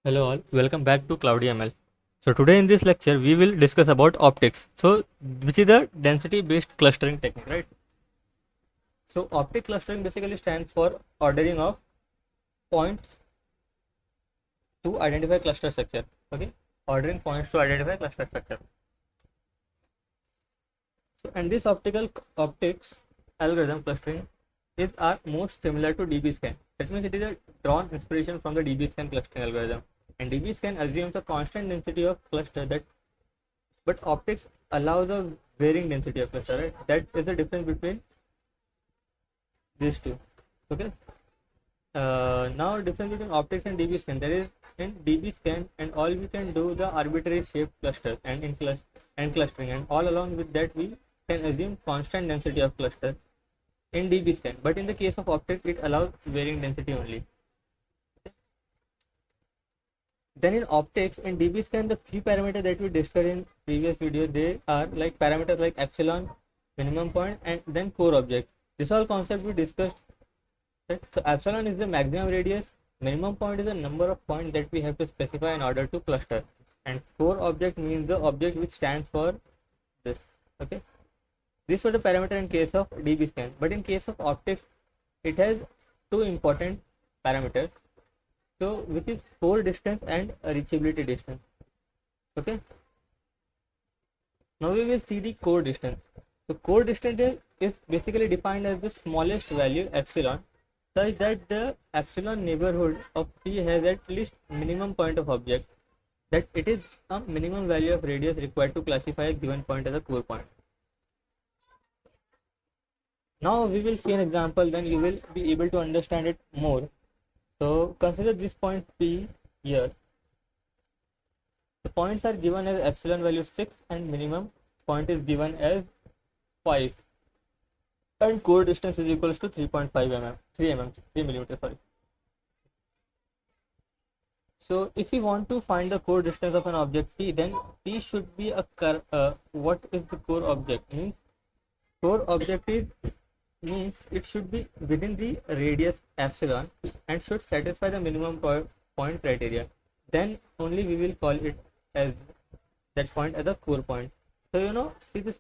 Hello all, welcome back to Cloudy ML. So today in this lecture we will discuss about optics. So which is the density based clustering technique, right? So optic clustering basically stands for ordering of points to identify cluster structure. Okay, ordering points to identify cluster structure. So and this optics algorithm clustering is are most similar to DB-scan. That means it is a drawn inspiration from the DB-scan clustering algorithm. And DB-scan assumes a constant density of cluster that but optics allows a varying density of cluster, right? That is the difference between these two. Okay. Now difference between optics and DB scan. There is in DB scan and all we can do the arbitrary shaped clusters and and clustering, and all along with that we can assume constant density of cluster in DB scan. But in the case of optics, it allows varying density only. Then in optics, in DB scan, the three parameters that we discussed in previous video, they are like parameters like epsilon, minimum point, and then core object. This all concept we discussed. Right? So epsilon is the maximum radius, minimum point is the number of points that we have to specify in order to cluster, and core object means the object which stands for this. Okay, this was the parameter in case of DB scan, but in case of optics, it has two important parameters. So which is core distance and reachability distance. Okay, now we will see the core distance. So core distance is basically defined as the smallest value epsilon such that the epsilon neighborhood of P has at least minimum point of object, that it is a minimum value of radius required to classify a given point as a core point. Now we will see an example, then you will be able to understand it more. So consider this point P here. The points are given as epsilon value 6 and minimum point is given as 5, and core distance is equals to 3.5 mm, 3 millimeter, sorry. So if we want to find the core distance of an object P, then P should be a what is the core object? Means core object is means it should be within the radius epsilon and should satisfy the minimum point criteria. Then only we will call it as that point as a core point. So see this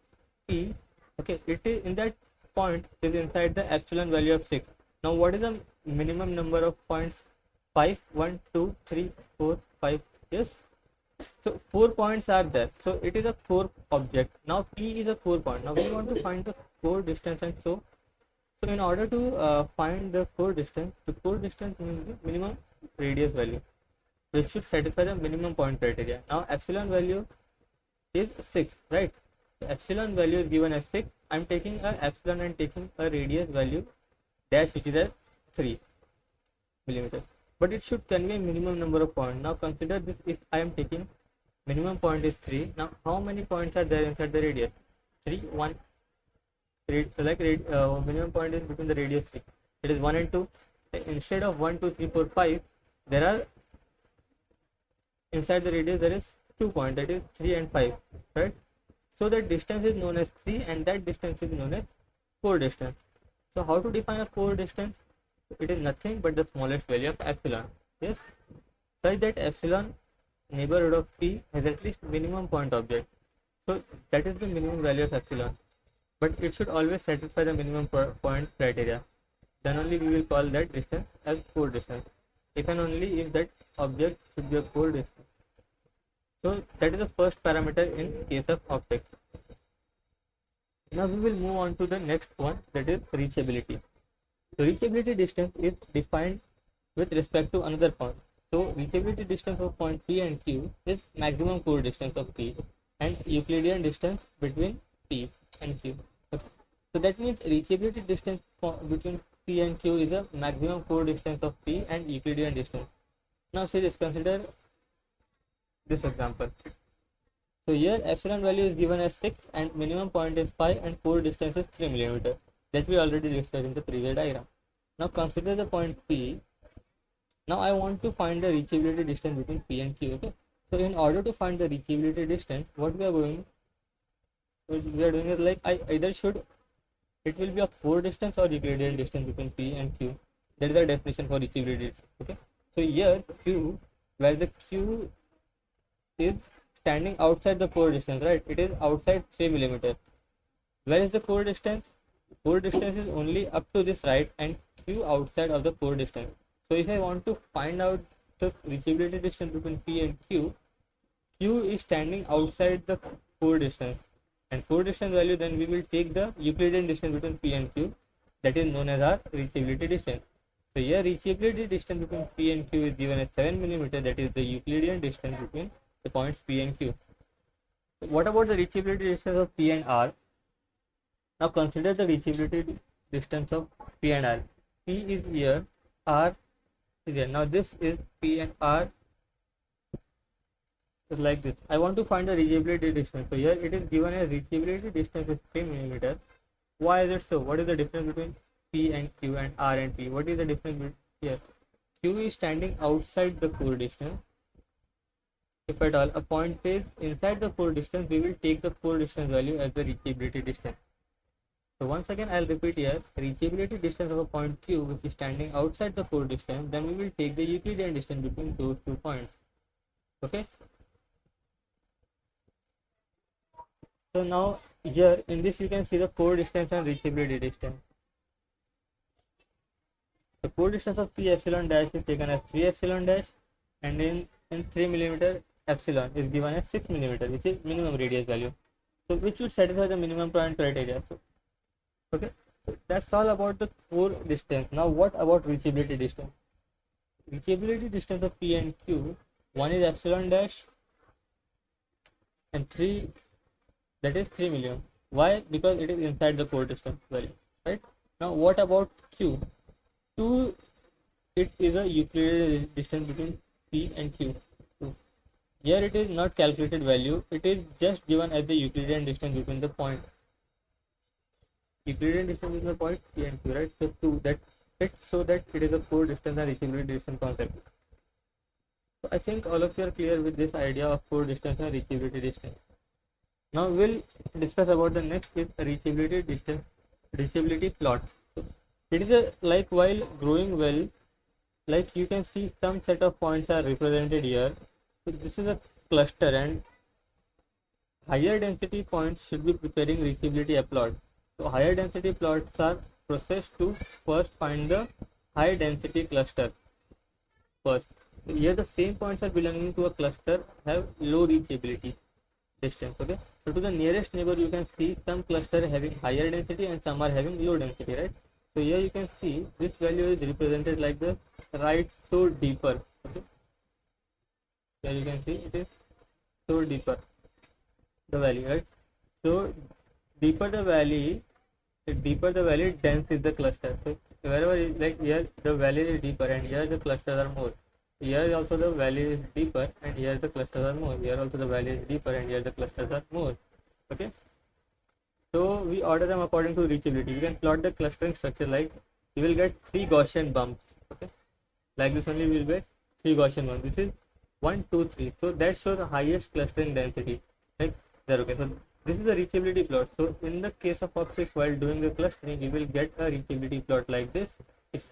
P, okay, it is in that point is inside the epsilon value of 6. Now what is the minimum number of points? 5, 1, 2, 3, 4, 5. Yes, so 4 points are there, so it is a core object. Now P is a core point. Now we want to find the core distance, and so in order to find the core distance means the minimum radius value which should satisfy the minimum point criteria. Now epsilon value is 6, right? So epsilon value is given as 6. I'm taking a epsilon and taking a radius value dash which is at 3 millimeters, but it should convey minimum number of points. Now consider this, if I am taking minimum point is 3. Now how many points are there inside the radius? 3, 1. Minimum point is between the radius 3. It is 1 and 2. Instead of 1, 2, 3, 4, 5, there are inside the radius there is 2 points, that is 3 and 5, right? So that distance is known as 3 and that distance is known as core distance. So how to define a core distance? It is nothing but the smallest value of epsilon. Yes, such that epsilon neighborhood of P has at least minimum point object. So that is the minimum value of epsilon, but it should always satisfy the minimum point criteria. Then only we will call that distance as core distance, if and only if that object should be a core distance. So that is the first parameter in case of optics. Now we will move on to the next one, that is reachability. So reachability distance is defined with respect to another point. So reachability distance of point P and Q is maximum core distance of P and Euclidean distance between P and Q. Okay. So that means reachability distance between P and Q is a maximum core distance of P and Euclidean distance. Now see this, consider this example. So here epsilon value is given as 6 and minimum point is 5 and core distance is 3 millimeter, that we already discussed in the previous diagram. Now consider the point P. Now I want to find the reachability distance between P and Q. Okay, so in order to find the reachability distance, what we are doing is like I either should, it will be a core distance or Euclidean distance between P and Q. That is the definition for reachability distance. Okay, so here Q where the Q is standing outside the core distance, right? It is outside 3 millimeter. Where is the core distance? Core distance is only up to this, right? And Q outside of the core distance. So if I want to find out the reachability distance between P and Q, Q is standing outside the core distance, and core distance value, then we will take the Euclidean distance between P and Q, that is known as our reachability distance. So here reachability distance between P and Q is given as 7 millimeter, that is the Euclidean distance between the points P and Q. So what about the reachability distance of P and R? Now consider the reachability distance of P and R. P is here, R is here. Now this is P and R is like this. I want to find the reachability distance. So here it is given as reachability distance is 3 millimeter. Why is it so? What is the difference between P and Q and R and P? What is the difference between here? Q is standing outside the core distance. If at all a point is inside the core distance, we will take the core distance value as the reachability distance. So once again I'll repeat here, reachability distance of a point Q which is standing outside the core distance, then we will take the Euclidean distance between those 2 points. Okay. So now here in this you can see the core distance and reachability distance. The core distance of P epsilon dash is taken as 3 epsilon dash, and in 3 millimeter epsilon is given as 6 millimeter, which is minimum radius value. So which would satisfy the minimum point criteria. So, okay, so that's all about the core distance. Now what about reachability distance? Reachability distance of P and Q, one is epsilon dash and 3, that is 3 million. Why? Because it is inside the core distance value, right? Now what about Q? Q, it is a Euclidean distance between P and Q. So here it is not calculated value, it is just given as the Euclidean distance between the point. Euclidean distance between the point P and Q, right? So 2, that it so that it is a core distance and reachability distance concept. So I think all of you are clear with this idea of core distance and reachability distance. Now we'll discuss about the next is reachability distance, reachability plot. So it is a, like while growing well, like you can see some set of points are represented here. So this is a cluster, and higher density points should be preparing reachability plot. So higher density plots are processed to first find the high density cluster first. So here the same points are belonging to a cluster have low reachability distance. Okay, so to the nearest neighbor you can see some cluster having higher density and some are having low density, right? So here you can see this value is represented like the right so deeper. Okay, here you can see it is so deeper the value, right? So deeper the valley, dense is the cluster. So wherever is like here the valley is deeper and here the clusters are more. Here also the valley is deeper and here the clusters are more. Here also the valley is deeper and here the clusters are more. Okay. So we order them according to reachability. You can plot the clustering structure like you will get 3 Gaussian bumps. Okay. Like this only we will get 3 Gaussian bumps. This is 1, 2, 3. So that shows the highest clustering density. Like there. Okay. So this is the reachability plot. So in the case of optics, while doing the clustering, you will get a reachability plot like this. If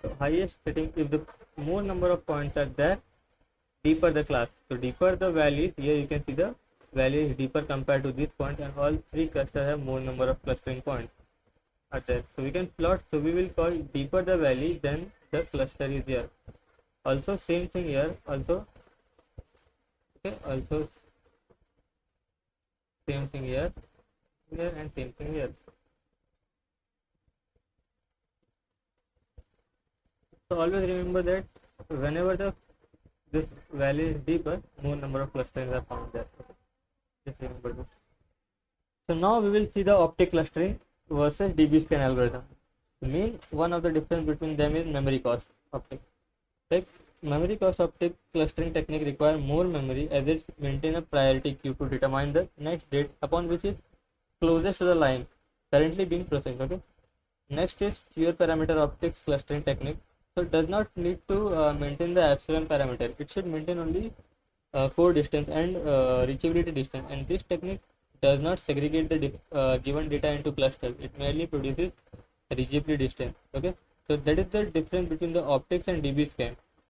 the highest setting, if the more number of points are there, deeper the class. So deeper the valleys, here you can see the valley is deeper compared to this point, and all 3 clusters have more number of clustering points are there. So we can plot. So we will call deeper the valley, then the cluster is here. Also same thing here. Also, okay. Also same thing here and same thing here. So always remember that whenever this valley is deeper, more number of clusterings are found there. Just remember this. So now we will see the optic clustering versus DB-scan algorithm. The main one of the difference between them is memory cost optic. Like memory cost optic clustering technique require more memory as it maintain a priority queue to determine the next date upon which is closest to the line currently being processed. Okay. Next is fewer parameter optics clustering technique. So it does not need to maintain the epsilon parameter. It should maintain only core distance and reachability distance. And this technique does not segregate the given data into clusters. It merely produces reachability distance. Okay. So that is the difference between the optics and DB-scan.